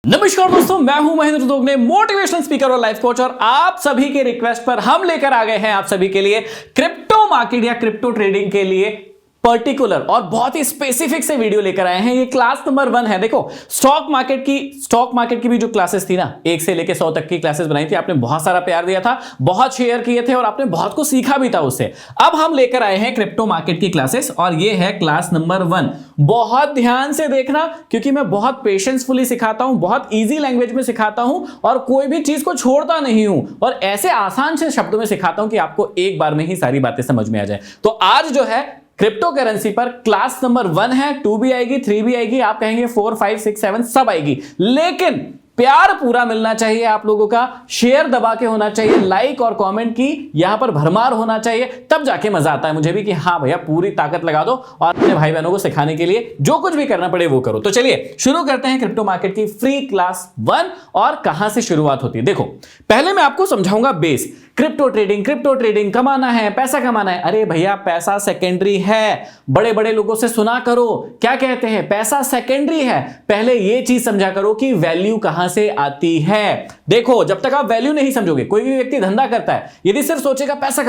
नमस्कार दोस्तों, मैं हूं महेंद्र दोगने, मोटिवेशनल स्पीकर और लाइफ कोच। और आप सभी के रिक्वेस्ट पर हम लेकर आ गए हैं आप सभी के लिए क्रिप्टो मार्केट या क्रिप्टो ट्रेडिंग के लिए पर्टिकुलर और बहुत ही स्पेसिफिक से वीडियो लेकर आए हैं। ये क्लास नंबर 1 है। देखो, स्टॉक मार्केट की भी जो क्लासेस थी ना, 1 से लेकर 100 तक की क्लासेस बनाई थी, आपने बहुत सारा प्यार दिया था, बहुत शेयर किए थे और आपने बहुत कुछ सीखा भी था उससे। अब हम लेकर आए हैं क्रिप्टो मार्केट की क्लासेस और ये है क्लास नंबर 1। बहुत ध्यान से देखना, क्योंकि मैं बहुत पेशेंसफुली सिखाता हूं, बहुत ईजी लैंग्वेज में सिखाता हूं और कोई भी चीज को छोड़ता नहीं हूं और ऐसे आसान से शब्दों में सिखाता हूं कि आपको एक बार में ही सारी बातें समझ में आ जाए। तो आज जो है क्रिप्टो करेंसी पर क्लास नंबर 1 है। 2 भी आएगी, 3 भी आएगी, आप कहेंगे 4, 5, 6, 7 सब आएगी, लेकिन प्यार पूरा मिलना चाहिए आप लोगों का। शेयर दबा के होना चाहिए, लाइक और कमेंट की यहां पर भरमार होना चाहिए, तब जाके मजा आता है मुझे भी कि हाँ भैया पूरी ताकत लगा दो और अपने भाई बहनों को सिखाने के लिए जो कुछ भी करना पड़े वो करो। तो चलिए शुरू करते हैं क्रिप्टो मार्केट की फ्री क्लास 1 और कहां से शुरुआत होती है। देखो, पहले मैं आपको समझाऊंगा बेस। क्रिप्टो ट्रेडिंग कमाना है, पैसा कमाना है। अरे भैया, पैसा सेकेंडरी है। बड़े बड़े लोगों से सुना करो क्या कहते हैं, पैसा सेकेंडरी है। पहले ये चीज समझा करो कि वैल्यू कहां से आती है। देखो, जब तक आप वैल्यू नहीं समझोगे, कोई भी व्यक्ति धंधा करता है, यदि सिर्फ सोचेगा पैसा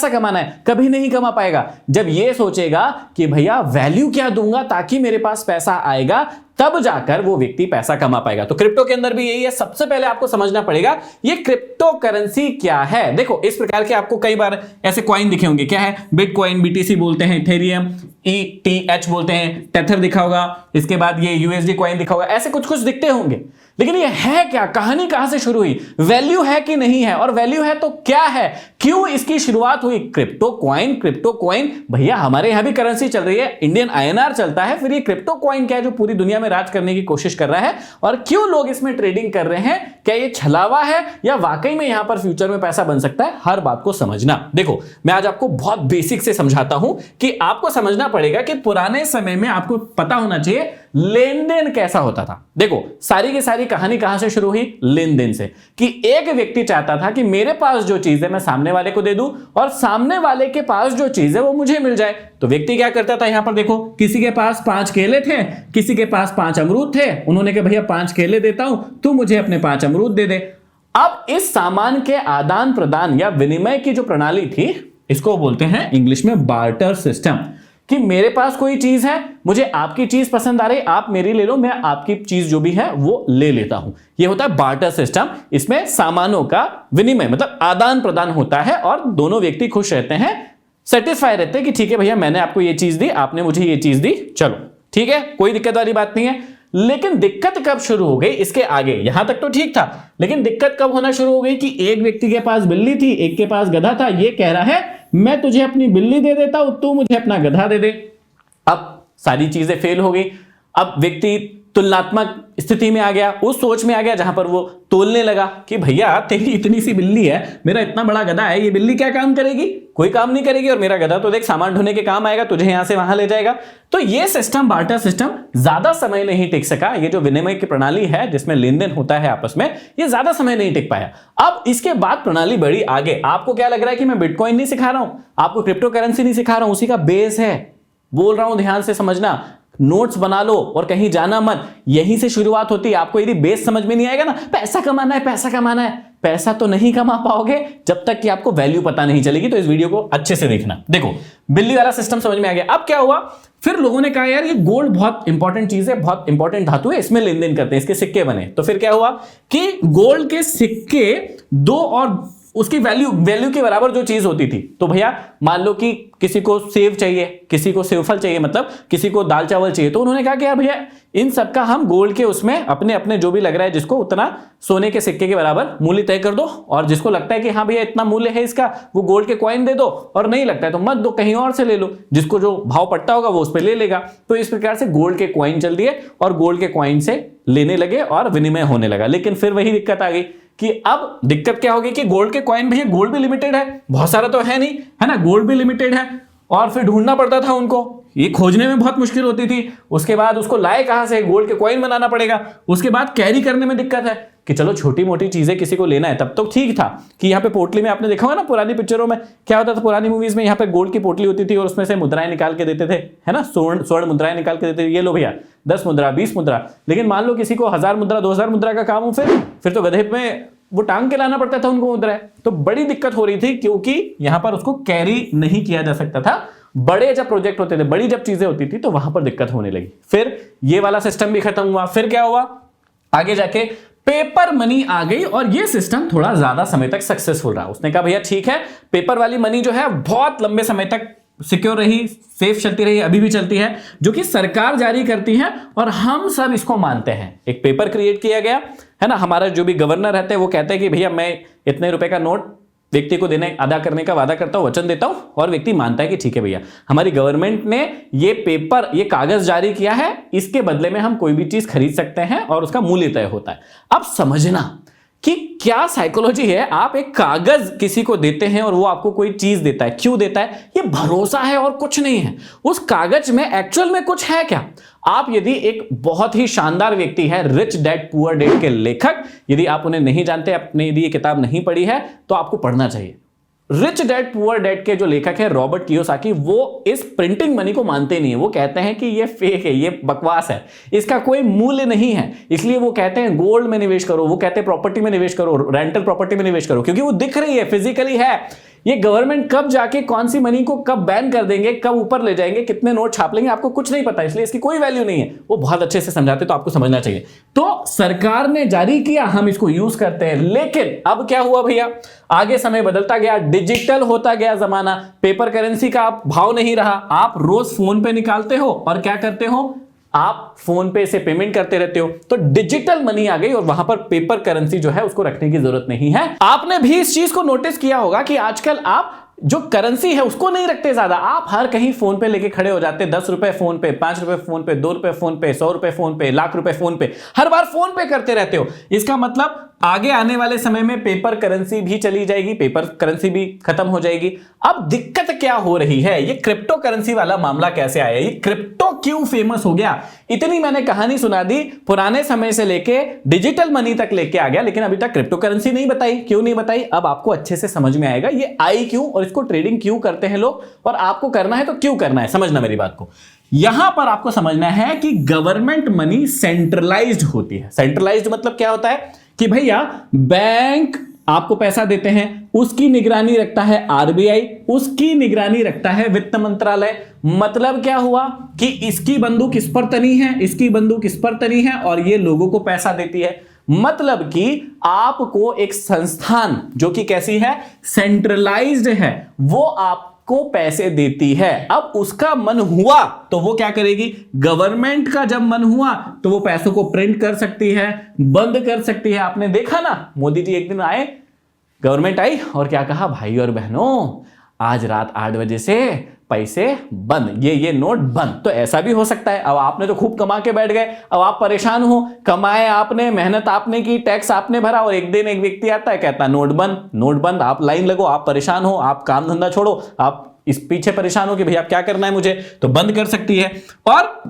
कमाना है, कभी नहीं कमा पाएगा। जब ये सोचेगा कि भैया वैल्यू क्या दूंगा ताकि मेरे पास पैसा आएगा, तब जाकर वो व्यक्ति पैसा कमा पाएगा। तो क्रिप्टो के अंदर भी यही है। सबसे पहले आपको समझना पड़ेगा ये क्रिप्टो करेंसी क्या है। देखो, इस प्रकार के आपको कई बार ऐसे कॉइन दिखे होंगे। क्या है? बिटकॉइन, बीटीसी बोलते हैं, इथेरियम, ETH बोलते हैं, टेथर दिखा होगा, इसके बाद ये USD कॉइन दिखा होगा, ऐसे कुछ कुछ दिखते होंगे। लेकिन ये है क्या? कहानी कहां से शुरू हुई? वैल्यू है कि नहीं है? और वैल्यू है तो क्या है? क्यों इसकी शुरुआत हुई? क्रिप्टो कॉइन भैया, हमारे यहां भी करेंसी चल रही है, इंडियन INR चलता है, फिर ये क्रिप्टो कॉइन क्या है जो पूरी दुनिया में राज करने की कोशिश कर रहा है? और क्यों लोग इसमें ट्रेडिंग कर रहे हैं? क्या ये छलावा है या वाकई में यहां पर फ्यूचर में पैसा बन सकता है? हर बात को समझना। देखो, मैं आज आपको बहुत बेसिक से समझाता हूं कि आपको समझना पड़ेगा कि पुराने समय में आपको पता होना चाहिए लेन देन कैसा होता था। देखो, सारी की सारी कहानी कहां से शुरू हुई? लेन देन से। कि एक व्यक्ति चाहता था कि मेरे पास जो चीज है मैं सामने वाले को दे दूं और सामने वाले के पास जो चीज है वो मुझे मिल जाए। तो व्यक्ति क्या करता था? यहां पर देखो, किसी के पास 5 केले थे, किसी के पास 5 अमरूद थे। उन्होंने कहा भैया 5 केले देता हूं, तू मुझे अपने 5 अमरूद दे दे। अब इस सामान के आदान प्रदान या विनिमय की जो प्रणाली थी, इसको बोलते हैं इंग्लिश में बार्टर सिस्टम। कि मेरे पास कोई चीज है, मुझे आपकी चीज पसंद आ रही, आप मेरी ले लो, मैं आपकी चीज जो भी है वो ले लेता हूं। ये होता है बार्टर सिस्टम। इसमें सामानों का विनिमय मतलब आदान प्रदान होता है और दोनों व्यक्ति खुश रहते हैं, सेटिस्फाई रहते हैं कि ठीक है भैया, मैंने आपको ये चीज दी, आपने मुझे ये चीज दी, चलो ठीक है, कोई दिक्कत वाली बात नहीं है। लेकिन दिक्कत कब शुरू हो गई? इसके आगे यहां तक तो ठीक था, लेकिन दिक्कत कब होना शुरू हो गई कि एक व्यक्ति के पास बिल्ली थी, एक के पास गधा था। ये कह रहा है मैं तुझे अपनी बिल्ली दे देता हूं, तू मुझे अपना गधा दे दे। अब सारी चीजें फेल हो गई। अब व्यक्ति तुलनात्मक स्थिति में आ गया, उस सोच में आ गया जहां पर वो तोलने लगा कि भैया तेरी इतनी सी बिल्ली है, मेरा इतना बड़ा गधा है, ये बिल्ली क्या काम करेगी? कोई काम नहीं करेगी, और मेरा गधा तो देख सामान ढोने के काम आएगा, तुझे यहां से वहां ले जाएगा। तो ये सिस्टम, बार्टर सिस्टम, ज्यादा समय नहीं टिक सका। ये जो विनिमय की प्रणाली है जिसमें लेन देन होता है आपस में, ये ज्यादा समय नहीं टिक पाया। अब इसके बाद प्रणाली बढ़ी आगे। आपको क्या लग रहा है कि मैं बिटकॉइन नहीं सिखा रहा हूं, आपको क्रिप्टो करेंसी नहीं सिखा रहा हूं, उसी का बेस है। बोल रहा हूं, ध्यान से समझना, नोट्स बना लो और कहीं जाना मत, यहीं से शुरुआत होती है। आपको यदि बेस समझ में नहीं आएगा ना, पैसा कमाना है, पैसा तो नहीं कमा पाओगे जब तक कि आपको वैल्यू पता नहीं चलेगी। तो इस वीडियो को अच्छे से देखना। देखो, बिल्ली वाला सिस्टम समझ में आ गया। अब क्या हुआ? फिर लोगों ने कहा यार ये गोल्ड बहुत इंपॉर्टेंट चीज है, बहुत इंपॉर्टेंट धातु है, इसमें लेन देन करते हैं, इसके सिक्के बने। तो फिर क्या हुआ कि गोल्ड के सिक्के 2 और उसकी वैल्यू के बराबर जो चीज होती थी। तो भैया मान लो कि किसी को सेव चाहिए, किसी को सेवफल चाहिए, मतलब किसी को दाल चावल चाहिए। तो उन्होंने कहा कि यार भैया इन सब का हम गोल्ड के उसमें अपने अपने जो भी लग रहा है, जिसको उतना सोने के सिक्के के बराबर मूल्य तय कर दो, और जिसको लगता है कि हाँ भैया इतना मूल्य है इसका, वो गोल्ड के कॉइन दे दो, और नहीं लगता है तो मत दो, कहीं और से ले लो, जिसको जो भाव पट्टा होगा वो उस पर ले लेगा। तो इस प्रकार से गोल्ड के कॉइन चल दिए और गोल्ड के कॉइन से लेने लगे और विनिमय होने लगा। लेकिन फिर वही दिक्कत आ गई कि अब दिक्कत क्या होगी कि गोल्ड के कॉइन, भैया गोल्ड भी लिमिटेड है, बहुत सारा तो है नहीं, है ना, गोल्ड भी लिमिटेड है और फिर ढूंढना पड़ता था उनको, ये खोजने में बहुत मुश्किल होती थी। उसके बाद उसको लाए कहां से, गोल्ड के कॉइन बनाना पड़ेगा। उसके बाद कैरी करने में दिक्कत है कि चलो छोटी मोटी चीजें किसी को लेना है, तब तो ठीक था कि यहाँ पे पोटली में, आपने देखा होगा ना पुरानी पिक्चरों में क्या होता था, पुरानी मूवीज में यहाँ पे गोल्ड की पोटली होती थी और उसमें से मुद्राएं निकाल के देते थे, है ना, स्वर्ण मुद्राएं निकाल के देते थे, ये लो भैया 10 मुद्रा 20 मुद्रा। लेकिन मान लो किसी को 1000 मुद्रा 2000 मुद्रा का काम हो, फिर तो गधे में वो टांग के लाना पड़ता था उनको मुद्राएं। तो बड़ी दिक्कत हो रही थी क्योंकि यहां पर उसको कैरी नहीं किया जा सकता था। बड़े जब प्रोजेक्ट होते थे, बड़ी जब चीजें होती थी तो वहां पर दिक्कत होने लगी। फिर ये वाला सिस्टम भी खत्म हुआ। फिर क्या हुआ, आगे जाके पेपर मनी आ गई और ये सिस्टम थोड़ा ज्यादा समय तक सक्सेसफुल रहा। उसने कहा भैया ठीक है, पेपर वाली मनी जो है बहुत लंबे समय तक सिक्योर रही, सेफ चलती रही, अभी भी चलती है, जो कि सरकार जारी करती है और हम सब इसको मानते हैं। एक पेपर क्रिएट किया गया है ना, हमारा जो भी गवर्नर रहते हैं वो कहते हैं कि भैया मैं इतने रुपए का नोट व्यक्ति को देने अदा करने का वादा करता हूं, वचन देता हूं, और व्यक्ति मानता है कि ठीक है भैया हमारी गवर्नमेंट ने ये पेपर, ये कागज जारी किया है, इसके बदले में हम कोई भी चीज खरीद सकते हैं और उसका मूल्य तय होता है। अब समझना कि क्या साइकोलॉजी है। आप एक कागज किसी को देते हैं और वो आपको कोई चीज देता है, क्यों देता है? ये भरोसा है और कुछ नहीं है। उस कागज में एक्चुअल में कुछ है क्या? आप यदि एक बहुत ही शानदार व्यक्ति है, रिच डैड पुअर डैड के लेखक, यदि आप उन्हें नहीं जानते, आपने यदि ये किताब नहीं पढ़ी है तो आपको पढ़ना चाहिए। रिच डैड पुअर डैड के जो लेखक है रॉबर्ट कियोसाकी, वो इस प्रिंटिंग मनी को मानते नहीं है। वो कहते हैं कि ये फेक है, ये बकवास है, इसका कोई मूल्य नहीं है। इसलिए वो कहते हैं गोल्ड में निवेश करो, वो कहते हैं प्रॉपर्टी में निवेश करो, रेंटल प्रॉपर्टी में निवेश करो, क्योंकि वो दिख रही है, फिजिकली है। ये गवर्नमेंट कब जाके कौन सी मनी को कब बैन कर देंगे, कब ऊपर ले जाएंगे, कितने नोट छाप लेंगे, आपको कुछ नहीं पता, इसलिए इसकी कोई वैल्यू नहीं है। वो बहुत अच्छे से समझाते, तो आपको समझना चाहिए। तो सरकार ने जारी किया, हम इसको यूज करते हैं। लेकिन अब क्या हुआ भैया, आगे समय बदलता गया, डिजिटल होता गया जमाना, पेपर करेंसी का भाव नहीं रहा। आप रोज फोन पे निकालते हो और क्या करते हो, आप फोन पे से पेमेंट करते रहते हो। तो डिजिटल मनी आ गई और वहां पर पेपर करेंसी जो है उसको रखने की जरूरत नहीं है। आपने भी इस चीज को नोटिस किया होगा कि आजकल आप जो करेंसी है उसको नहीं रखते ज्यादा, आप हर कहीं फोन पे लेके खड़े हो जाते। 10 रुपए फोन पे, 5 रुपए फोन पे, 2 रुपए फोन पे, 100 रुपए फोन पे, लाख रुपए फोन पे, हर बार फोन पे करते रहते हो। इसका मतलब आगे आने वाले समय में पेपर करेंसी भी चली जाएगी, पेपर करेंसी भी खत्म हो जाएगी। अब दिक्कत क्या हो रही है, ये क्रिप्टो करेंसी वाला मामला कैसे आया, ये क्रिप्टो क्यों फेमस हो गया? इतनी मैंने कहानी सुना दी, पुराने समय से लेके डिजिटल मनी तक लेके आ गया, लेकिन अभी तक क्रिप्टो करेंसी नहीं बताई। क्यों नहीं बताई? अब आपको अच्छे से समझ में आएगा ये आई क्यों और इसको ट्रेडिंग क्यों करते हैं लोग, और आपको करना है तो क्यों करना है। समझना मेरी बात को। यहां पर आपको समझना है कि गवर्नमेंट मनी सेंट्रलाइज्ड होती है। सेंट्रलाइज्ड मतलब क्या होता है कि भैया बैंक आपको पैसा देते हैं, उसकी निगरानी रखता है आरबीआई, उसकी निगरानी रखता है वित्त मंत्रालय। मतलब क्या हुआ कि इसकी बंदूक इस पर तनी है, इसकी बंदूक इस पर तनी है और ये लोगों को पैसा देती है। मतलब कि आपको एक संस्थान जो कि कैसी है, सेंट्रलाइज्ड है, वो आपको पैसे देती है। अब उसका मन हुआ तो वो क्या करेगी, गवर्नमेंट का जब मन हुआ तो वो पैसों को प्रिंट कर सकती है, बंद कर सकती है। आपने देखा ना, मोदी जी एक दिन आए, गवर्नमेंट आई और क्या कहा, भाई और बहनों आज रात 8 बजे से पैसे बंद, ये नोट बंद। तो ऐसा भी हो सकता है। अब आपने तो खूब कमा के बैठ गए, अब आप परेशान हो, कमाए आपने, मेहनत आपने की, टैक्स आपने भरा, और एक दिन एक व्यक्ति आता है कहता है नोट बंद, नोट बंद। आप लाइन लगो, आप परेशान हो, आप काम धंधा छोड़ो, आप इस पीछे परेशान हो कि भैया आप क्या करना है मुझे, तो बंद कर सकती है और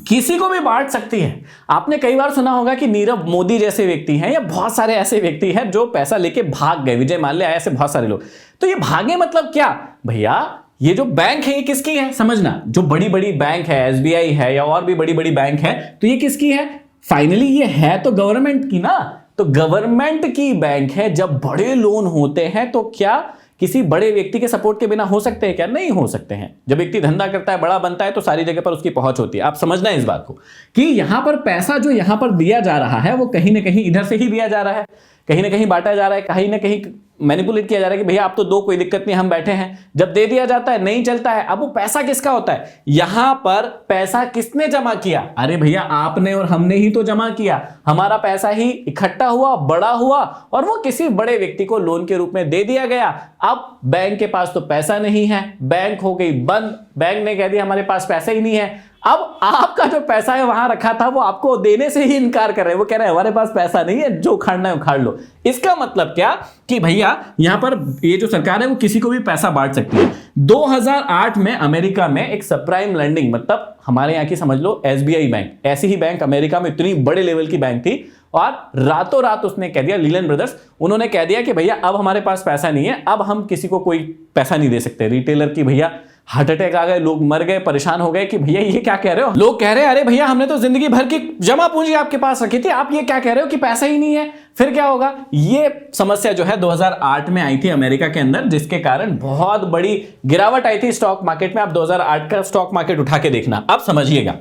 किसी को भी बांट सकती है। आपने कई बार सुना होगा कि नीरव मोदी जैसे व्यक्ति हैं या बहुत सारे ऐसे व्यक्ति हैं जो पैसा लेके भाग गए, विजय माल्या ऐसे बहुत सारे लोग। तो ये भागे मतलब क्या भैया, ये जो बैंक है ये किसकी है? समझना, जो बड़ी बड़ी बैंक है, एसबीआई है या और भी बड़ी बड़ी बैंक है, तो ये किसकी है? फाइनली ये है तो गवर्नमेंट की ना। तो गवर्नमेंट की बैंक है। जब बड़े लोन होते हैं तो क्या किसी बड़े व्यक्ति के सपोर्ट के बिना हो सकते हैं क्या? नहीं हो सकते हैं। जब व्यक्ति धंधा करता है, बड़ा बनता है, तो सारी जगह पर उसकी पहुंच होती है। आप समझना इस बात को कि यहां पर पैसा जो यहां पर दिया जा रहा है वो कहीं ना कहीं इधर से ही दिया जा रहा है, कहीं ना कहीं बांटा जा रहा है, कहीं ना कहीं मैनिपुलेट किया जा रहा है कि भैया आप तो दो, कोई दिक्कत नहीं, हम बैठे हैं। जब दे दिया जाता है नहीं चलता है। अब वो पैसा किसका होता है? यहां पर पैसा किसने जमा किया? अरे भैया आपने और हमने ही तो जमा किया। हमारा पैसा ही इकट्ठा हुआ, बड़ा हुआ और वो किसी बड़े व्यक्ति को लोन के रूप में दे दिया गया। अब बैंक के पास तो पैसा नहीं है, बैंक हो गई बंद, बैंक ने कह दिया हमारे पास पैसा ही नहीं है। अब आपका जो पैसा है वहां रखा था वो आपको देने से ही इनकार कर रहे हैं। वो कह रहे हैं हमारे पास पैसा नहीं है, जो उखाड़ना है उखाड़ लो। इसका मतलब क्या कि भैया यहां पर ये जो सरकार है वो किसी को भी पैसा बांट सकती है। 2008 में अमेरिका में एक सबप्राइम लैंडिंग, मतलब हमारे यहां की समझ लो एसबीआई बैंक, ऐसी ही बैंक अमेरिका में इतनी बड़े लेवल की बैंक थी, और रातों रात उसने कह दिया, लीलन ब्रदर्स उन्होंने कह दिया कि भैया अब हमारे पास पैसा नहीं है, अब हम किसी को कोई पैसा नहीं दे सकते। रिटेलर की भैया हार्ट अटैक आ गए, लोग मर गए, परेशान हो गए कि भैया ये क्या कह रहे हो। लोग कह रहे हैं अरे भैया हमने तो जिंदगी भर की जमा पूंजी आपके पास रखी थी, आप ये क्या कह रहे हो कि पैसा ही नहीं है, फिर क्या होगा। ये समस्या जो है 2008 में आई थी अमेरिका के अंदर, जिसके कारण बहुत बड़ी गिरावट आई थी स्टॉक मार्केट में। आप 2008 का स्टॉक मार्केट उठा के देखना, अब समझिएगा।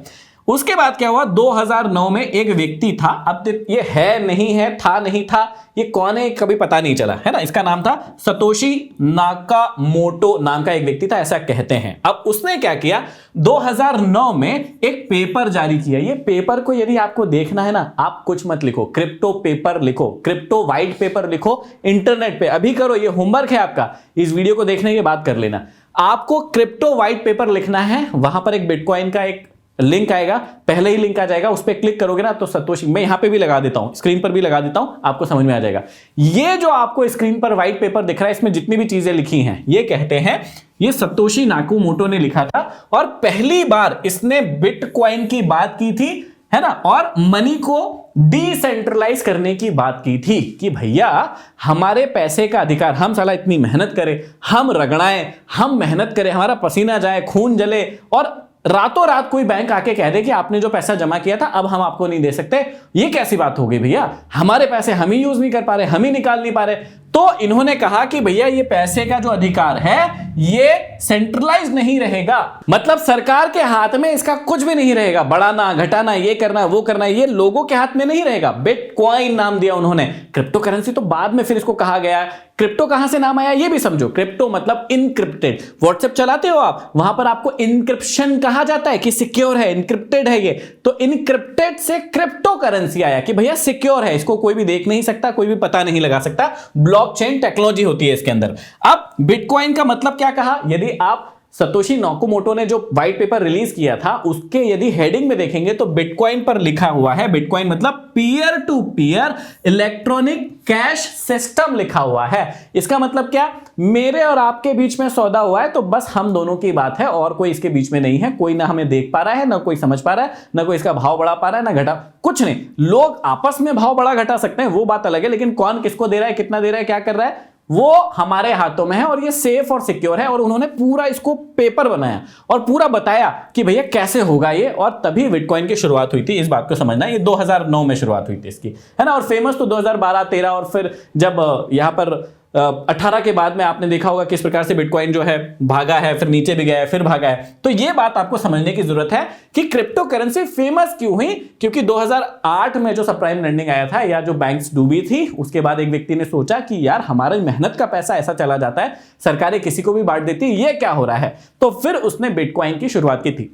उसके बाद क्या हुआ, 2009 में एक व्यक्ति था, अब ये है नहीं है, था नहीं था, ये कौन है कभी पता नहीं चला, है ना। इसका नाम था सतोशी नाकामोटो नाम का एक व्यक्ति था, ऐसा कहते हैं। अब उसने क्या किया, 2009 में एक पेपर जारी किया। ये पेपर को यदि आपको देखना है ना, आप कुछ मत लिखो, क्रिप्टो पेपर लिखो, क्रिप्टो व्हाइट पेपर लिखो, इंटरनेट पे अभी करो, ये होमवर्क है आपका, इस वीडियो को देखने के बाद कर लेना। आपको क्रिप्टो व्हाइट पेपर लिखना है, वहां पर एक बिटकॉइन का एक लिंक आएगा, पहले ही लिंक आ जाएगा, उस पर क्लिक करोगे ना तो सतोशी, मैं यहां पे भी लगा देता हूं, स्क्रीन पर भी लगा देता हूं, आपको समझ में आ जाएगा। ये जो आपको स्क्रीन पर व्हाइट पेपर दिख रहा है, इसमें जितनी भी चीजें लिखी हैं, ये कहते हैं ये सतोशी नाकामोटो ने लिखा था, और पहली बार इसने बिटकॉइन की बात की थी, है ना, और मनी को डिसेंट्रलाइज करने की बात की थी कि भैया हमारे पैसे का अधिकार, हम साला इतनी मेहनत करें, हम रगड़ाएं, हम मेहनत करें, हमारा पसीना जाए, खून जले, और रातों रात कोई बैंक आके कह दे कि आपने जो पैसा जमा किया था अब हम आपको नहीं दे सकते। ये कैसी बात हो गई भैया, हमारे पैसे हम ही यूज नहीं कर पा रहे, हम ही निकाल नहीं पा रहे। तो इन्होंने कहा कि भैया ये पैसे का जो अधिकार है ये सेंट्रलाइज नहीं रहेगा, मतलब सरकार के हाथ में इसका कुछ भी नहीं रहेगा, बढ़ाना घटाना, ये करना वो करना, ये लोगों के हाथ में नहीं रहेगा। बिटकॉइन नाम दिया उन्होंने, क्रिप्टो करेंसी तो बाद में फिर इसको कहा गया। क्रिप्टो कहां से नाम आया ये भी समझो, क्रिप्टो मतलब इनक्रिप्टेड। व्हाट्सएप चलाते हो आप, वहां पर आपको इनक्रिप्शन कहा जाता है कि सिक्योर है, इनक्रिप्टेड है ये, तो इनक्रिप्टेड से क्रिप्टो करेंसी आया कि भैया सिक्योर है, इसको कोई भी देख नहीं सकता, कोई भी पता नहीं लगा सकता, ब्लॉकचेन टेक्नोलॉजी होती है इसके अंदर। अब बिटकॉइन का मतलब क्या कहा, यदि आप सतोशी नाकामोटो ने जो व्हाइट पेपर रिलीज किया था उसके यदि हेडिंग में देखेंगे तो बिटकॉइन पर लिखा हुआ है, बिटकॉइन मतलब peer to peer electronic cash system लिखा हुआ है। इसका मतलब क्या, मेरे और आपके बीच में सौदा हुआ है तो बस हम दोनों की बात है, और कोई इसके बीच में नहीं है, कोई ना हमें देख पा रहा है, ना कोई समझ पा रहा है, ना कोई इसका भाव बढ़ा पा रहा है, ना घटा, कुछ नहीं। लोग आपस में भाव बढ़ा घटा सकते हैं, वो बात अलग है, लेकिन कौन किसको दे रहा है, कितना दे रहा है, क्या कर रहा है, वो हमारे हाथों में है, और ये सेफ और सिक्योर है। और उन्होंने पूरा इसको पेपर बनाया और पूरा बताया कि भैया कैसे होगा ये, और तभी बिटकॉइन की शुरुआत हुई थी। इस बात को समझना, ये 2009 में शुरुआत हुई थी इसकी, है ना। और फेमस तो 2012, 13 और फिर जब यहां पर 18 के बाद में आपने देखा होगा किस प्रकार से बिटकॉइन जो है भागा है, फिर नीचे भी गया है, फिर भागा है। तो ये बात आपको समझने की जरूरत है कि क्रिप्टो करेंसी फेमस क्यों हुई, क्योंकि 2008 में जो सबप्राइम लैंडिंग आया था या जो बैंक्स डूबी थी, उसके बाद एक व्यक्ति ने सोचा कि यार हमारी मेहनत का पैसा ऐसा चला जाता है, सरकारें किसी को भी बांट देती, ये क्या हो रहा है। तो फिर उसने बिटकॉइन की शुरुआत की थी।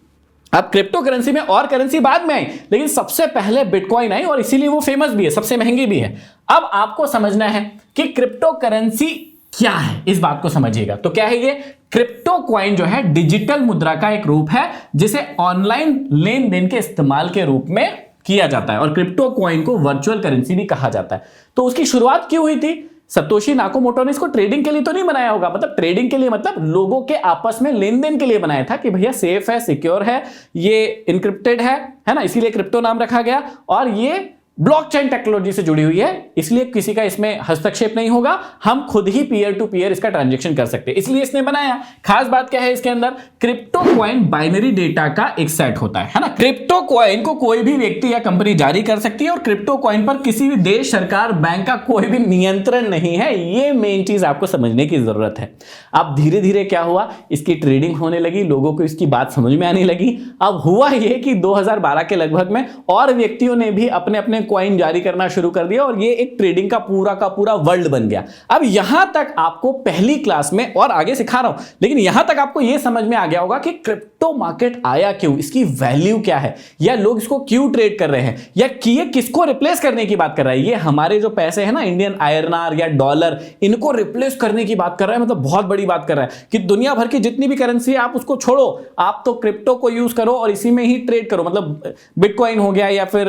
अब क्रिप्टो करेंसी में और करेंसी बाद में आई, लेकिन सबसे पहले बिटकॉइन आई, और इसीलिए वो फेमस भी है, सबसे महंगी भी है। अब आपको समझना है कि क्रिप्टो करेंसी क्या है, इस बात को समझिएगा। तो क्या है ये, क्रिप्टो कॉइन जो है डिजिटल मुद्रा का एक रूप है जिसे ऑनलाइन लेन देन के इस्तेमाल के रूप में किया जाता है, और क्रिप्टो कॉइन को वर्चुअल करेंसी भी कहा जाता है। तो उसकी शुरुआत क्यों हुई थी, सतोशी नाकामोटो ने इसको ट्रेडिंग के लिए तो नहीं बनाया होगा, मतलब ट्रेडिंग के लिए मतलब लोगों के आपस में लेन देन के लिए बनाया था कि भैया सेफ है, सिक्योर है, ये इनक्रिप्टेड है ना, इसीलिए क्रिप्टो नाम रखा गया, और ये ब्लॉकचेन टेक्नोलॉजी से जुड़ी हुई है, इसलिए किसी का इसमें हस्तक्षेप नहीं होगा, हम खुद ही पीयर टू पीयर इसका ट्रांजैक्शन कर सकते हैं, इसलिए इसने बनाया। खास बात क्या है इसके अंदर, क्रिप्टो कॉइन बाइनरी डेटा का एक सेट होता है ना। क्रिप्टो कॉइन को कोई भी व्यक्ति या कंपनी जारी कर सकती है, और क्रिप्टो कॉइन पर किसी भी देश, सरकार, बैंक का कोई भी नियंत्रण नहीं है। ये मेन चीज आपको समझने की जरूरत है। अब धीरे धीरे क्या हुआ, इसकी ट्रेडिंग होने लगी, लोगों को इसकी बात समझ में आने लगी। अब हुआ यह कि 2012 के लगभग में और व्यक्तियों ने भी अपने अपने कॉइन जारी करना शुरू कर दिया और ये एक ट्रेडिंग का पूरा वर्ल्ड बन गया। अब यहां तक आपको पहली क्लास में, और आगे सिखा रहा हूं, लेकिन यहां तक आपको यह समझ में आ गया होगा कि क्रिप्टो मार्केट आया क्यों, इसकी वैल्यू क्या है, या लोग इसको क्यों ट्रेड कर रहे हैं, या ये किसको रिप्लेस करने की बात कर रहा है। ये हमारे जो पैसे हैं ना, इंडियन आईएनआर या डॉलर, इनको रिप्लेस करने की बात कर रहा है। मतलब बहुत बड़ी बात कर रहा है कि दुनिया भर की जितनी भी करेंसी है आप उसको छोड़ो, आप तो क्रिप्टो को यूज करो और इसी में ही ट्रेड करो। मतलब बिटकॉइन हो गया या फिर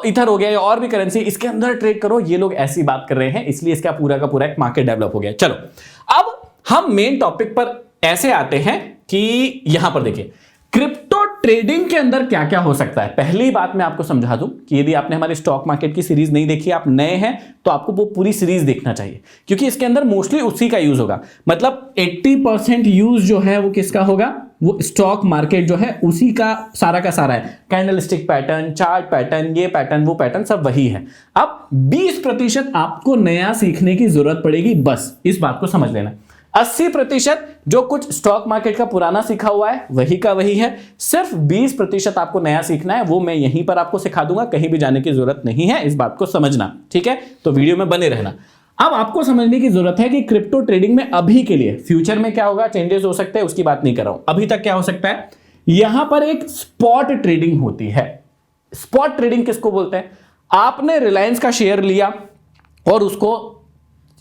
इथर हो गया या और भी करेंसी, इसके अंदर ट्रेड करो। ये लोग ऐसी बात कर रहे हैं, इसलिए इसका पूरा का पूरा एक मार्केट डेवलप हो गया। चलो अब हम मेन टॉपिक पर ऐसे आते हैं कि यहां पर देखिए क्रिप्टो ट्रेडिंग के अंदर क्या क्या हो सकता है। पहली बात मैं आपको समझा दूं कि यदि आपने हमारी स्टॉक मार्केट की सीरीज नहीं देखी, आप नए हैं, तो आपको वो पूरी सीरीज देखना चाहिए, क्योंकि इसके अंदर मोस्टली उसी का यूज होगा। मतलब 80% यूज जो है वो किसका होगा, वो स्टॉक मार्केट जो है उसी का सारा है। कैंडलस्टिक पैटर्न, चार्ट पैटर्न, ये पैटर्न, वो पैटर्न, सब वही है। अब 20% आपको नया सीखने की जरूरत पड़ेगी, बस इस बात को समझ लेना। 80% जो कुछ स्टॉक मार्केट का पुराना सीखा हुआ है वही का वही है। सिर्फ 20% आपको नया सीखना है, वो मैं यहीं पर आपको सिखा दूंगा, कहीं भी जाने की जरूरत नहीं है। इस बात को समझना, ठीक है? तो वीडियो में बने रहना। अब आपको समझने की जरूरत है कि क्रिप्टो ट्रेडिंग में अभी के लिए, फ्यूचर में क्या होगा, चेंजेस हो सकते हैं, उसकी बात नहीं कर रहा हूं। अभी तक क्या हो सकता है, यहां पर एक स्पॉट ट्रेडिंग होती है। स्पॉट ट्रेडिंग किसको बोलते हैं? आपने रिलायंस का शेयर लिया और उसको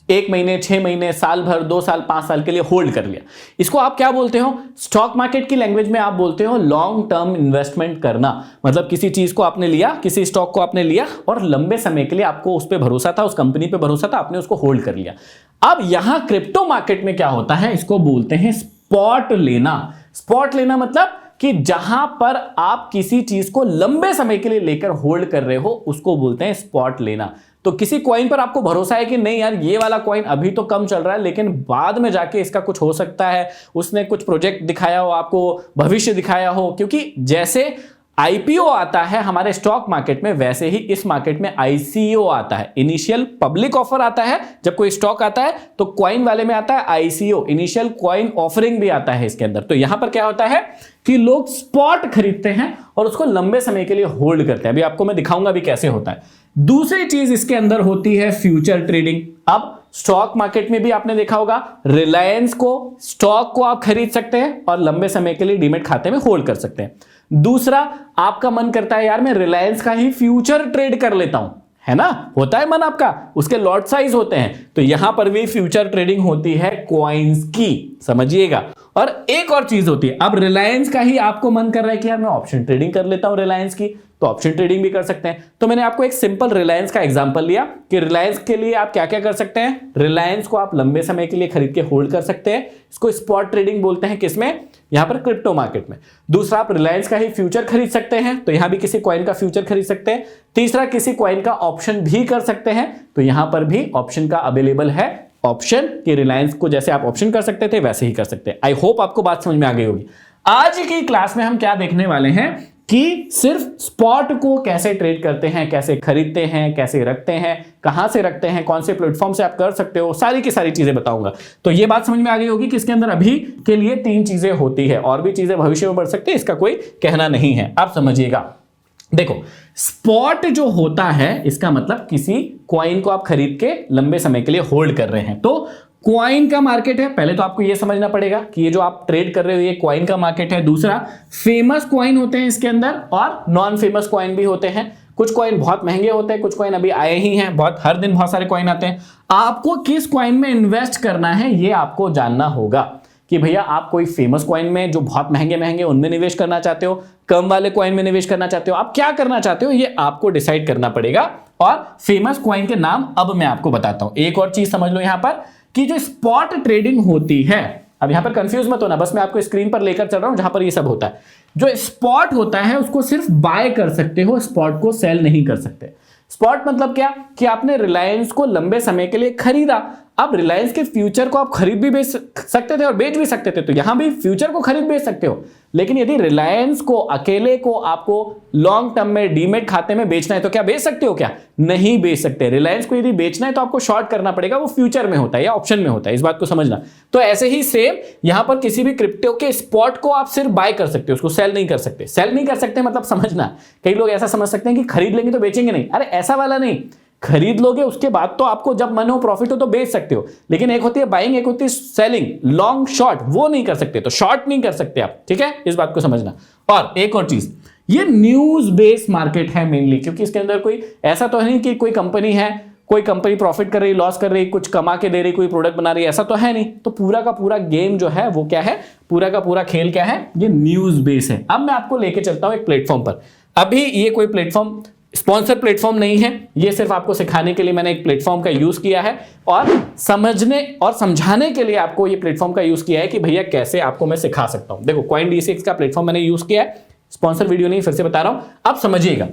1 महीने, 6 महीने, साल भर, 2 साल, 5 साल के लिए होल्ड कर लिया। इसको आप क्या बोलते हो? स्टॉक मार्केट की लैंग्वेज में आप बोलते हो लॉन्ग टर्म इन्वेस्टमेंट करना। मतलब किसी चीज को आपने लिया, किसी स्टॉक को आपने लिया और लंबे समय के लिए आपको उस पर भरोसा था, उस कंपनी पे भरोसा था, आपने उसको होल्ड कर लिया। अब यहां क्रिप्टो मार्केट में क्या होता है, इसको बोलते हैं स्पॉट लेना। स्पॉट लेना मतलब कि जहां पर आप किसी चीज को लंबे समय के लिए लेकर होल्ड कर रहे हो, उसको बोलते हैं स्पॉट लेना। तो किसी कॉइन पर आपको भरोसा है कि नहीं यार, ये वाला कॉइन अभी तो कम चल रहा है, लेकिन बाद में जाके इसका कुछ हो सकता है, उसने कुछ प्रोजेक्ट दिखाया हो, आपको भविष्य दिखाया हो। क्योंकि जैसे आईपीओ आता है हमारे स्टॉक मार्केट में, वैसे ही इस मार्केट में आईसीओ आता है, इनिशियल पब्लिक ऑफर आता है। जब कोई स्टॉक आता है तो कॉइन वाले में आता है आईसीओ, इनिशियल कॉइन ऑफरिंग भी आता है इसके अंदर। तो यहां पर क्या होता है कि लोग स्पॉट खरीदते हैं और उसको लंबे समय के लिए होल्ड करते हैं। अभी आपको मैं दिखाऊंगा भी कैसे होता है। दूसरी चीज इसके अंदर होती है फ्यूचर ट्रेडिंग। अब स्टॉक मार्केट में भी आपने देखा होगा, रिलायंस को, स्टॉक को आप खरीद सकते हैं और लंबे समय के लिए डीमेट खाते में होल्ड कर सकते हैं। दूसरा, आपका मन करता है यार मैं रिलायंस का ही फ्यूचर ट्रेड कर लेता हूं, है ना, होता है मन आपका, उसके लॉट साइज होते हैं, तो यहां पर भी फ्यूचर ट्रेडिंग होती है कॉइन्स की, समझिएगा। और एक और चीज होती है, अब रिलायंस का ही आपको मन कर रहा है कि यार मैं ऑप्शन ट्रेडिंग कर लेता हूं रिलायंस की, तो ऑप्शन ट्रेडिंग भी कर सकते हैं। तो मैंने आपको एक सिंपल रिलायंस का एग्जांपल लिया कि रिलायंस के लिए आप क्या क्या कर सकते हैं। रिलायंस को आप लंबे समय के लिए खरीद के होल्ड कर सकते हैं, इसको स्पॉट ट्रेडिंग बोलते हैं। किसमें? यहां पर क्रिप्टो मार्केट में। दूसरा, आप रिलायंस का ही फ्यूचर खरीद सकते हैं, तो यहां भी किसी कॉइन का फ्यूचर खरीद सकते हैं। तीसरा, किसी कॉइन का ऑप्शन भी कर सकते हैं, तो यहां पर भी ऑप्शन का अवेलेबल है ऑप्शन, कि रिलायंस को जैसे आप ऑप्शन कर सकते थे वैसे ही कर सकते हैं। आई होप आपको बात समझ में आ गई होगी। आज की क्लास में हम क्या देखने वाले हैं कि सिर्फ स्पॉट को कैसे ट्रेड करते हैं, कैसे खरीदते हैं, कैसे रखते हैं, कहां से रखते हैं, कौन से प्लेटफॉर्म से आप कर सकते हो, सारी की सारी चीजें बताऊंगा। तो ये बात समझ में आ गई होगी कि इसके अंदर अभी के लिए 3 चीजें होती है, और भी चीजें भविष्य में बढ़ सकती है, इसका कोई कहना नहीं है। आप समझिएगा, देखो स्पॉट जो होता है इसका मतलब किसी कॉइन को आप खरीद के लंबे समय के लिए होल्ड कर रहे हैं, तो कॉइन का मार्केट है। पहले तो आपको यह समझना पड़ेगा कि ये जो आप ट्रेड कर रहे हो ये कॉइन का मार्केट है। दूसरा, फेमस कॉइन होते हैं इसके अंदर और नॉन फेमस कॉइन भी होते हैं। कुछ कॉइन बहुत महंगे होते हैं, कुछ कॉइन अभी आए ही हैं, बहुत हर दिन बहुत सारे कॉइन आते हैं। आपको किस कॉइन में इन्वेस्ट करना है ये आपको जानना होगा कि भैया आप कोई फेमस कॉइन में जो बहुत महंगे महंगे उनमें निवेश करना चाहते हो, कम वाले कॉइन में निवेश करना चाहते हो, आप क्या करना चाहते हो ये आपको डिसाइड करना पड़ेगा। और फेमस कॉइन के नाम अब मैं आपको बताता हूं। एक और चीज समझ लो यहां पर कि जो स्पॉट ट्रेडिंग होती है, अब यहां पर कंफ्यूज मत होना, बस मैं आपको स्क्रीन पर लेकर चल रहा हूं जहां पर ये सब होता है। जो स्पॉट होता है उसको सिर्फ बाय कर सकते हो, स्पॉट को सेल नहीं कर सकते। स्पॉट मतलब क्या कि आपने रिलायंस को लंबे समय के लिए खरीदा, अब रिलायंस के फ्यूचर को आप खरीद भी बेच सकते थे और बेच भी सकते थे, तो यहां भी फ्यूचर को खरीद बेच सकते हो। लेकिन यदि रिलायंस को अकेले को आपको लॉन्ग टर्म में डीमेट खाते में बेचना है तो क्या बेच सकते हो? क्या नहीं बेच सकते। रिलायंस को यदि बेचना है तो आपको शॉर्ट करना पड़ेगा, वो फ्यूचर में होता है या ऑप्शन में होता है, इस बात को समझना। तो ऐसे ही सेम यहां पर किसी भी क्रिप्टो के स्पॉट को आप सिर्फ बाय कर सकते हो, उसको सेल नहीं कर सकते। सेल नहीं कर सकते मतलब समझना, कई लोग ऐसा समझ सकते हैं कि खरीद लेंगे तो बेचेंगे नहीं, अरे ऐसा वाला नहीं। खरीद लोगे उसके बाद तो आपको जब मन हो प्रॉफिट हो तो बेच सकते हो, लेकिन एक होती है बाइंग, एक होती है सेलिंग, लॉन्ग शॉर्ट, वो नहीं कर सकते। तो शॉर्ट नहीं कर सकते आप, ठीक है, इस बात को समझना। और एक और चीज, ये न्यूज बेस्ड मार्केट है मेनली, क्योंकि इसके अंदर कोई ऐसा तो है नहीं कि कोई कंपनी है, कोई कंपनी प्रॉफिट कर रही, लॉस कर रही, कुछ कमा के दे रही, कोई प्रोडक्ट बना रही, ऐसा तो है नहीं। तो पूरा का पूरा गेम जो है वो क्या है, पूरा का पूरा खेल क्या है, ये न्यूज बेस है। अब मैं आपको लेके चलता हूं एक प्लेटफॉर्म पर। अभी ये कोई प्लेटफॉर्म स्पॉन्सर प्लेटफॉर्म नहीं है, ये सिर्फ आपको सिखाने के लिए मैंने एक प्लेटफॉर्म का यूज किया है और समझने और समझाने के लिए आपको ये प्लेटफॉर्म का यूज किया है कि भैया कैसे आपको मैं सिखा सकता हूं। देखो CoinDCX का प्लेटफॉर्म मैंने यूज किया है, स्पॉन्सर वीडियो नहीं, फिर से बता रहा हूं, आप समझिएगा।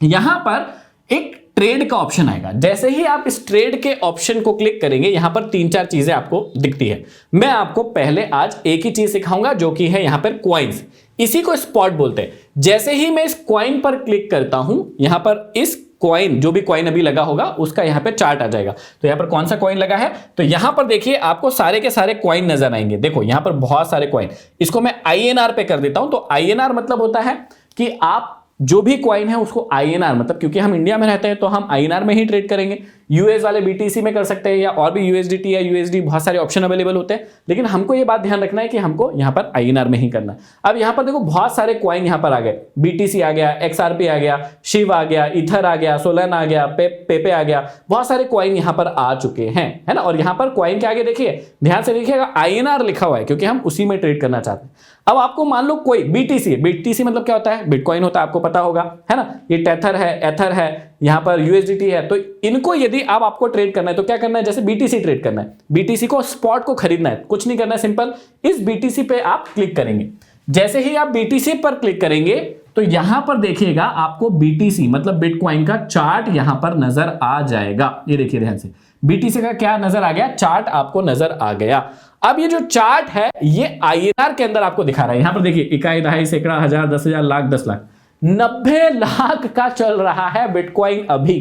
यहां पर एक ट्रेड का ऑप्शन आएगा, जैसे ही आप इस ट्रेड के ऑप्शन को क्लिक करेंगे यहां पर 3-4 चीजें आपको दिखती है। मैं आपको पहले आज एक ही चीज सिखाऊंगा जो कि है यहां पर कॉइन्स, इसी को स्पॉट बोलते हैं। जैसे ही मैं इस कॉइन पर क्लिक करता हूं, यहां पर इस कॉइन, जो भी कॉइन अभी लगा होगा उसका यहां पे चार्ट आ जाएगा। तो यहां पर कौन सा कॉइन लगा है, तो यहां पर देखिए आपको सारे के सारे कॉइन नजर आएंगे। देखो यहां पर बहुत सारे कॉइन, इसको मैं INR पे कर देता हूं। तो INR मतलब होता है कि आप जो भी कॉइन है उसको INR, मतलब क्योंकि हम इंडिया में रहते हैं तो हम INR में ही ट्रेड करेंगे। यूएस वाले BTC में कर सकते हैं या और भी USDT या USD, बहुत सारे ऑप्शन अवेलेबल होते हैं, लेकिन हमको ये बात ध्यान रखना है कि हमको यहां पर INR में ही करना है। अब यहां पर देखो बहुत सारे कॉइन यहां पर आ गए, BTC आ गया, XRP आ गया, शिव आ गया, इथर आ गया, सोलन आ गया, पेपे आ गया, बहुत सारे कॉइन यहां पर आ चुके हैं, है ना। और यहां पर कॉइन के आगे देखिए, ध्यान से देखिएगा, INR लिखा हुआ है क्योंकि हम उसी में ट्रेड करना चाहते हैं। अब आपको मान लो कोई BTC मतलब क्या होता है, बिटकॉइन होता है, आपको पता होगा, है ना। ये टेथर है, एथर है, यहां पर USDT है। तो इनको यदि आपको ट्रेड करना है तो क्या करना है, जैसे BTC ट्रेड करना है, BTC को स्पॉट को खरीदना है, कुछ नहीं करना है, सिंपल इस BTC पे आप क्लिक करेंगे। जैसे ही आप BTC पर क्लिक करेंगे तो यहां पर देखिएगा आपको BTC मतलब बिटकॉइन का चार्ट यहां पर नजर आ जाएगा। ये देखिए ध्यान से, BTC का क्या नजर आ गया, चार्ट आपको नजर आ गया। अब ये जो चार्ट है ये INR के अंदर आपको दिखा रहा है। यहां पर देखिए इकाई, दहाई, सैकड़ा, हजार, 10,000, लाख, 10 लाख, 90 लाख का चल रहा है बिटकॉइन अभी।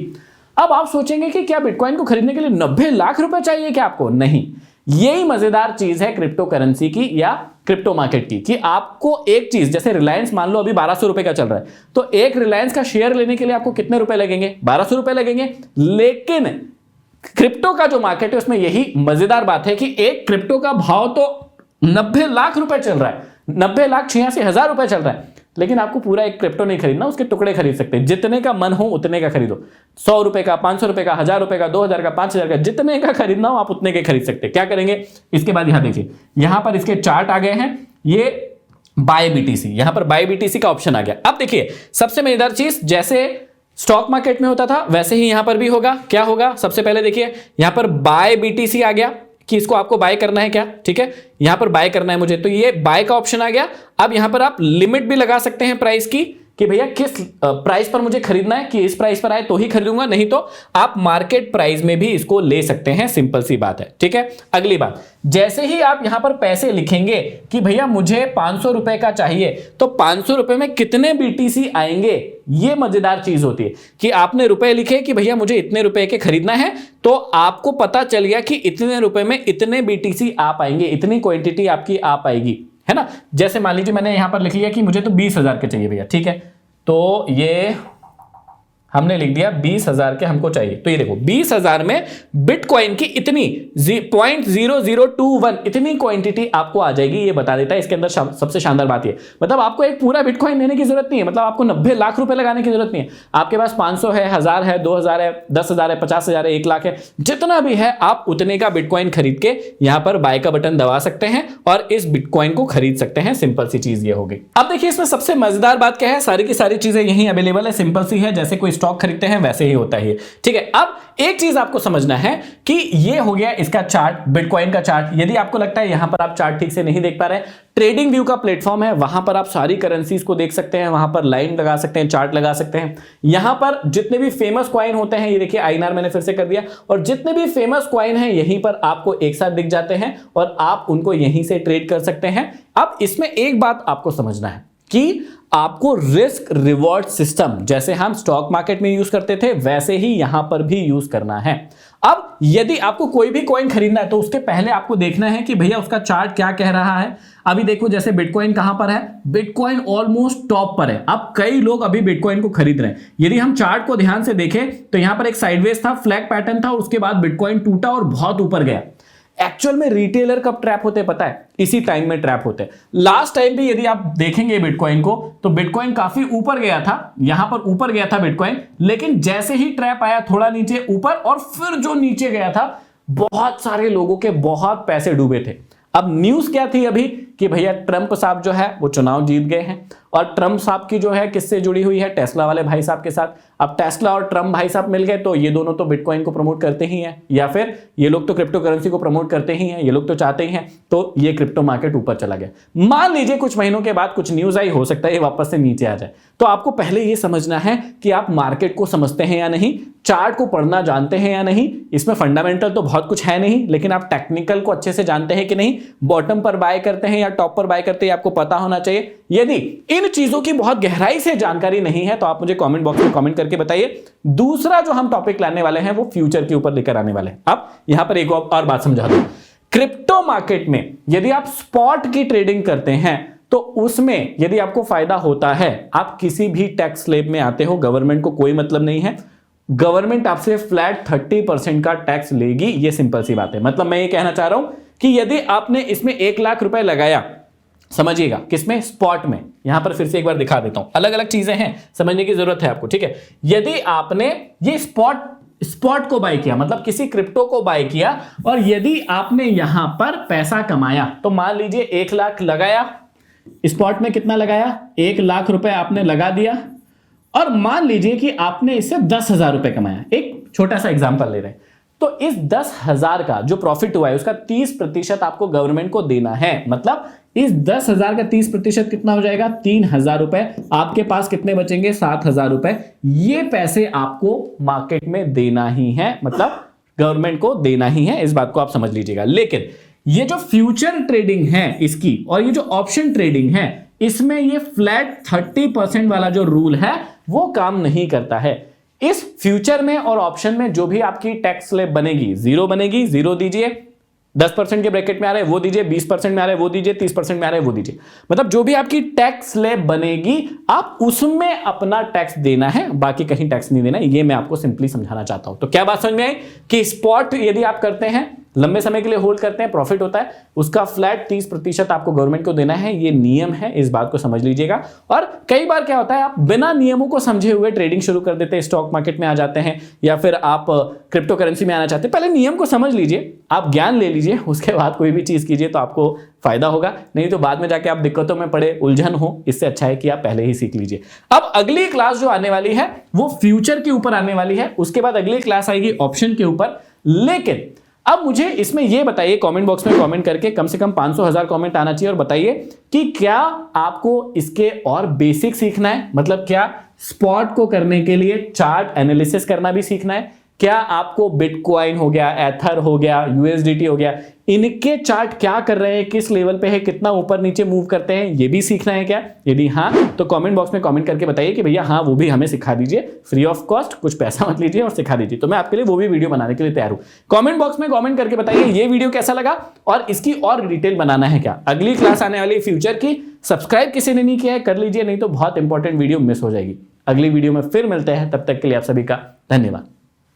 अब आप सोचेंगे कि क्या बिटकॉइन को खरीदने के लिए 90 लाख रुपए चाहिए क्या आपको? नहीं, यही मजेदार चीज है क्रिप्टो करेंसी की या क्रिप्टो मार्केट की, कि आपको एक चीज, जैसे रिलायंस मान लो अभी 1200 रुपए का चल रहा है, तो एक रिलायंस का शेयर लेने के लिए आपको कितने रुपए लगेंगे? 1200 रुपए लगेंगे। लेकिन क्रिप्टो का जो मार्केट है उसमें यही मजेदार बात है कि एक क्रिप्टो का भाव तो 90 लाख रुपए चल रहा है, 90,86,000 रुपए चल रहा है, लेकिन आपको पूरा एक क्रिप्टो नहीं खरीदना, उसके टुकड़े खरीद सकते हैं। जितने का मन हो उतने का खरीदो, 100 रुपए का, 500 रुपए का, 1000 रुपए का, 2000 का, 5000 का, जितने का खरीदना हो आप उतने के खरीद सकते हैं। क्या करेंगे इसके बाद, यहां देखिए, यहां पर इसके चार्ट आ गए हैं, ये बाय BTC, यहां पर बाय BTC का ऑप्शन आ गया। अब देखिए सबसे मजेदार चीज, जैसे स्टॉक मार्केट में होता था वैसे ही यहां पर भी होगा। क्या होगा, सबसे पहले देखिए यहां पर बाय BTC आ गया कि इसको आपको बाय करना है क्या, ठीक है, यहां पर बाय करना है मुझे, तो ये बाय का ऑप्शन आ गया। अब यहां पर आप लिमिट भी लगा सकते हैं प्राइस की, कि भैया किस प्राइस पर मुझे खरीदना है, कि इस प्राइस पर आए तो ही खरीदूंगा, नहीं तो आप मार्केट प्राइस में भी इसको ले सकते हैं। सिंपल सी बात है, ठीक है। अगली बात, जैसे ही आप यहां पर पैसे लिखेंगे कि भैया मुझे 500 रुपए का चाहिए, तो 500 रुपए में कितने BTC आएंगे, ये मजेदार चीज होती है कि आपने रुपए लिखे कि भैया मुझे इतने रुपए के खरीदना है, तो आपको पता चल गया कि इतने रुपए में इतने BTC आप आएंगे, इतनी क्वांटिटी आपकी आ पाएगी, है ना। जैसे मान लीजिए मैंने यहां पर लिख लिया कि मुझे तो 20,000 के चाहिए भैया, ठीक है, तो ये हमने लिख दिया 20,000 के हमको चाहिए। तो ये देखो 20,000 में बिटकॉइन की इतनी 0.0021 इतनी क्वांटिटी आपको आ जाएगी, ये बता देता है इसके अंदर। सबसे शानदार बात ये, मतलब आपको एक पूरा बिटकॉइन लेने की जरूरत नहीं है, मतलब आपको 90 लाख रुपए लगाने की जरूरत नहीं है। आपके पास 500 है, 1000 है, 2000 है, 10,000 है, 50,000 है, 1 लाख है, जितना भी है आप उतने का बिटकॉइन खरीद के यहां पर बाय का बटन दबा सकते हैं और इस बिटकॉइन को खरीद सकते हैं। सिंपल सी चीज ये होगी। अब देखिए इसमें सबसे मजेदार बात क्या है, सारी की सारी चीजें यहीं अवेलेबल है, सिंपल सी है। जैसे कोई स्टॉक खरीदते हैं वैसे ही होता है, ठीक है। अब एक चीज आपको समझना है कि ये हो गया इसका चार्ट, बिटकॉइन का चार्ट। यदि आपको लगता है यहां पर आप चार्ट ठीक से नहीं देख पा रहे, ट्रेडिंग व्यू का प्लेटफॉर्म है, वहां पर आप सारी करेंसीज को देख सकते हैं, वहां पर लाइन लगा सकते हैं, चार्ट लगा सकते हैं। यहां पर जितने भी फेमस कॉइन होते हैं, ये देखिए आईएनआर मैंने फिर से कर दिया, और जितने भी फेमस कॉइन हैं यहीं पर आपको एक साथ दिख जाते हैं और आप उनको यहीं से ट्रेड कर सकते हैं। अब इसमें एक बात आपको समझना है कि आपको रिस्क रिवॉर्ड सिस्टम जैसे हम स्टॉक मार्केट में यूज करते थे वैसे ही यहां पर भी यूज करना है। अब यदि आपको कोई भी कॉइन खरीदना है तो उसके पहले आपको देखना है कि भैया उसका चार्ट क्या कह रहा है। अभी देखो जैसे बिटकॉइन कहां पर है, बिटकॉइन ऑलमोस्ट टॉप पर है। अब कई लोग अभी बिटकॉइन को खरीद रहे हैं। यदि हम चार्ट को ध्यान से देखें तो यहां पर एक साइडवेज था, फ्लैग पैटर्न था, उसके बाद बिटकॉइन टूटा और बहुत ऊपर गया। एक्चुअल में रिटेलर कब ट्रैप होते हैं पता है, इसी टाइम में ट्रैप होते हैं। लास्ट टाइम भी यदि आप देखेंगे बिटकॉइन को तो बिटकॉइन काफी ऊपर गया था, यहां पर ऊपर गया था बिटकॉइन, लेकिन जैसे ही ट्रैप आया थोड़ा नीचे ऊपर और फिर जो नीचे गया था बहुत सारे लोगों के बहुत पैसे डूबे थे। अब न्यूज क्या थी अभी कि भैया ट्रंप साहब जो है वो चुनाव जीत गए हैं, और ट्रंप साहब की जो है किससे जुड़ी हुई है, टेस्ला वाले भाई साहब के साथ। अब टेस्ला और ट्रंप भाई साहब मिल गए तो ये दोनों तो बिटकॉइन को प्रमोट करते ही हैं, या फिर ये लोग तो क्रिप्टो करेंसी को प्रमोट करते ही हैं, ये लोग तो चाहते ही हैं, तो ये क्रिप्टो मार्केट ऊपर चला गया। मान लीजिए कुछ महीनों के बाद कुछ न्यूज आई, हो सकता है ये वापस से नीचे आ जाए। तो आपको पहले ये समझना है कि आप मार्केट को समझते हैं या नहीं, चार्ट को पढ़ना जानते हैं या नहीं। इसमें फंडामेंटल तो बहुत कुछ है नहीं, लेकिन आप टेक्निकल को अच्छे से जानते हैं कि नहीं, बॉटम पर बाय करते हैं या टॉप पर बाय करते हैं, आपको पता होना चाहिए। यदि इन चीजों की बहुत गहराई से जानकारी नहीं है तो आप मुझे कमेंट बॉक्स में कमेंट करके बताइए। दूसरा जो हम टॉपिक लाने वाले हैं वो फ्यूचर के ऊपर लेकर आने वाले हैं। अब यहां पर एक और बात समझा दूं, क्रिप्टो मार्केट में यदि आप स्पॉट की ट्रेडिंग करते हैं तो उसमें यदि आपको फायदा होता है, आप किसी भी टैक्स स्लैब में आते हो, गवर्नमेंट को कोई मतलब नहीं है, गवर्नमेंट आपसे फ्लैट 30% का टैक्स लेगी। ये सिंपल सी बात है। मतलब मैं ये कहना चाह रहा हूं कि यदि आपने इसमें 1 लाख रुपए लगाया, समझिएगा किसमें, स्पॉट में, यहां पर फिर से एक बार दिखा देता हूं, अलग अलग चीजें हैं, समझने की जरूरत है आपको, ठीक है। यदि आपने ये स्पॉट को बाय किया, मतलब किसी क्रिप्टो को बाय किया, और यदि आपने यहां पर पैसा कमाया, तो मान लीजिए 1 लाख लगाया, स्पॉट में कितना लगाया, 1 लाख रुपए आपने लगा दिया, और मान लीजिए कि आपने इससे 10,000 रुपए कमाया। एक छोटा सा एग्जांपल ले रहे हैं, तो इस 10,000 का जो प्रॉफिट हुआ है उसका 30% आपको गवर्नमेंट को देना है। मतलब इस 10,000 का 30% कितना हो जाएगा, 3,000 रुपए। आपके पास कितने बचेंगे, 7,000 रुपए। ये पैसे आपको मार्केट में देना ही है, मतलब गवर्नमेंट को देना ही है, इस बात को आप समझ लीजिएगा। लेकिन ये जो फ्यूचर ट्रेडिंग है इसकी, और ये जो ऑप्शन ट्रेडिंग है, इसमें ये फ्लैट 30% वाला जो रूल है वो काम नहीं करता है। इस फ्यूचर में और ऑप्शन में जो भी आपकी टैक्स स्लैब बनेगी, जीरो बनेगी, जीरो दीजिए, 10% के ब्रैकेट में आ रहा है वो दीजिए, 20% में आ रहा है वो दीजिए, 30% में आ रहा है वो दीजिए। मतलब जो भी आपकी टैक्स स्लैब बनेगी आप उसमें अपना टैक्स देना है, बाकी कहीं टैक्स नहीं देना है। ये मैं आपको सिंपली समझाना चाहता हूं। तो क्या बात समझ में आई कि स्पॉट यदि आप करते हैं, लंबे समय के लिए होल्ड करते हैं, प्रॉफिट होता है, उसका फ्लैट 30% आपको गवर्नमेंट को देना है। ये नियम है, इस बात को समझ लीजिएगा। और कई बार क्या होता है, आप बिना नियमों को समझे हुए ट्रेडिंग शुरू कर देते हैं, स्टॉक मार्केट में आ जाते हैं, या फिर आप क्रिप्टो करेंसी में आना चाहते हैं। पहले नियम को समझ लीजिए, आप ज्ञान ले लीजिए, उसके बाद कोई भी चीज कीजिए तो आपको फायदा होगा। नहीं तो बाद में जाके आप दिक्कतों में पड़े, उलझन हो। इससे अच्छा है कि आप पहले ही सीख लीजिए। अब अगली क्लास जो आने वाली है वो फ्यूचर के ऊपर आने वाली है, उसके बाद अगली क्लास आएगी ऑप्शन के ऊपर। लेकिन अब मुझे इसमें यह बताइए, कमेंट बॉक्स में कमेंट करके कम से कम 500,000 कमेंट आना चाहिए, और बताइए कि क्या आपको इसके और बेसिक सीखना है, मतलब क्या स्पॉट को करने के लिए चार्ट एनालिसिस करना भी सीखना है, क्या आपको बिटकॉइन हो गया, एथर हो गया, यूएसडीटी हो गया, इनके चार्ट क्या कर रहे हैं, किस लेवल पे है, कितना ऊपर नीचे मूव करते हैं, ये भी सीखना है क्या? यदि हाँ तो कमेंट बॉक्स में कमेंट करके बताइए कि भैया हाँ वो भी हमें सिखा दीजिए, फ्री ऑफ कॉस्ट, कुछ पैसा मत लीजिए और सिखा दीजिए। तो मैं आपके लिए वो भी वीडियो बनाने के लिए तैयार हूं। कमेंट बॉक्स में कमेंट करके बताइए ये वीडियो कैसा लगा और इसकी और डिटेल बनाना है क्या। अगली क्लास आने वाली फ्यूचर की, सब्सक्राइब किसी ने नहीं किया है कर लीजिए, नहीं तो बहुत इंपॉर्टेंट वीडियो मिस हो जाएगी। अगली वीडियो में फिर मिलते हैं, तब तक के लिए आप सभी का धन्यवाद।